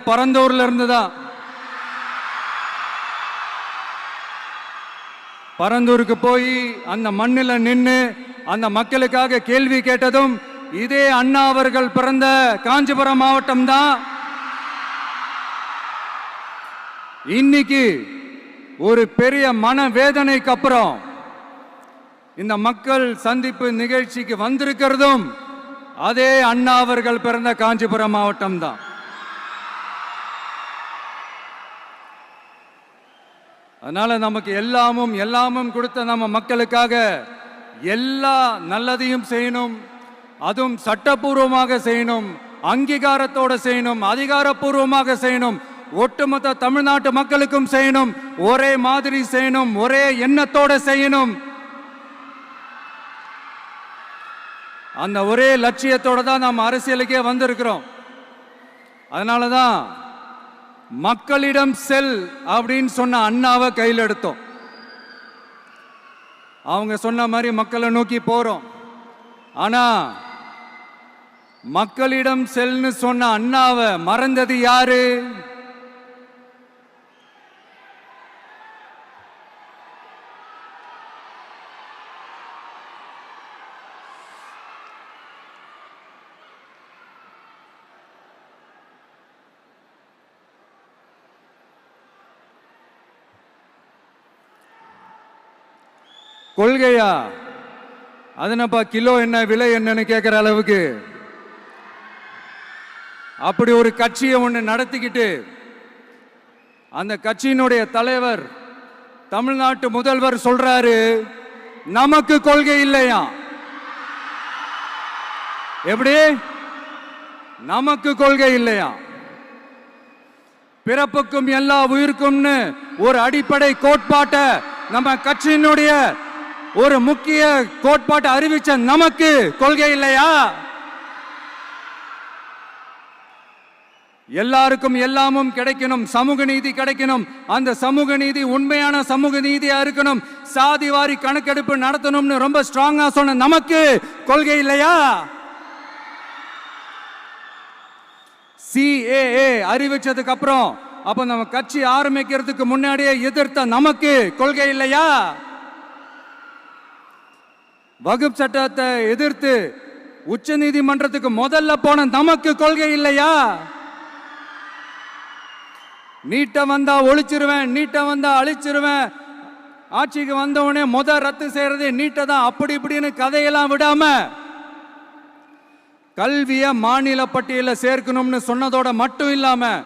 பரந்தூர்ல இருந்துதான். பரந்தூருக்கு போய் அந்த மண்ணில் நின்று அந்த மக்களுக்காக கேள்வி கேட்டதும் இதே அண்ணா அவர்கள் பிறந்த காஞ்சிபுரம் மாவட்டம் தான். இன்னைக்கு ஒரு பெரிய மனவேதனைக்கு அப்புறம் இந்த மக்கள் சந்திப்பு நிகழ்ச்சிக்கு வந்திருக்கிறதும் அதே அண்ணா அவர்கள் பிறந்த காஞ்சிபுரம் மாவட்டம் தான். அதனால நமக்கு எல்லாமும் கொடுத்த நம்ம மக்களுக்காக எல்லா நல்லதையும் செய்யணும், அதுவும் சட்டப்பூர்வமாக செய்யணும், அங்கீகாரத்தோட செய்யணும், அதிகாரப்பூர்வமாக செய்யணும், ஒட்டுமொத்த தமிழ்நாட்டு மக்களுக்கும் செய்யணும், ஒரே மாதிரி செய்யணும், ஒரே எண்ணத்தோட செய்யணும். அந்த ஒரே லட்சியத்தோட தான் நாம் அரசியலுக்கே வந்திருக்கிறோம். அதனாலதான் மக்களிடம் செல் அப்படின்னு சொன்ன அண்ணாவை கையில் எடுத்தோம். அவங்க சொன்ன மாதிரி மக்களை நோக்கி போறோம். ஆனா மக்களிடம் செல்னு சொன்ன அண்ணாவை மறந்தது யாரு? கொள்கையா? அதனப்பா கிலோ என்ன விலை என்னன்னு கேட்கிற அளவுக்கு அப்படி ஒரு கட்சியை ஒன்று நடத்திக்கிட்டு அந்த கட்சியினுடைய தலைவர் தமிழ்நாட்டு முதல்வர் சொல்றாரு நமக்கு கொள்கை இல்லையா. எப்படி? நமக்கு கொள்கை இல்லையா? பிறப்புக்கும் எல்லா உயிருக்கும்னு ஒரு அடிப்படை கோட்பாட்டை நம்ம கட்சியினுடைய ஒரு முக்கிய கோட்பாட்டை அறிவிச்ச நமக்கு கொள்கை இல்லையா? எல்லாருக்கும் எல்லாமும் கிடைக்கணும், சமூக நீதி கிடைக்கணும், அந்த சமூக நீதி உண்மையான சமூக நீதியா இருக்கணும், சாதி வாரி கணக்கெடுப்பு நடத்தணும்னு ரொம்ப ஸ்ட்ராங்கா சொன்ன நமக்கு கொள்கை இல்லையா? CAA அறிவிச்சதுக்கு அப்புறம் அப்ப நம்ம கட்சி ஆரம்பிக்கிறதுக்கு முன்னாடியே எதிர்த்த நமக்கு கொள்கை இல்லையா? வகுப்பு சட்டத்தை எதிர்த்து உச்ச நீதிமன்றத்துக்கு முதல்ல போன நமக்கு கொள்கை இல்லையா? நீட்ட வந்தா ஒழிச்சிருவேன், நீட்ட வந்தா அழிச்சிருவேன், ஆட்சிக்கு வந்தவனே ரத்து செய்யறது நீட்ட தான், அப்படி இப்படின்னு கதையெல்லாம் விடாம கல்விய மாநில பட்டியல சேர்க்கணும்னு சொன்னதோட மட்டும் இல்லாம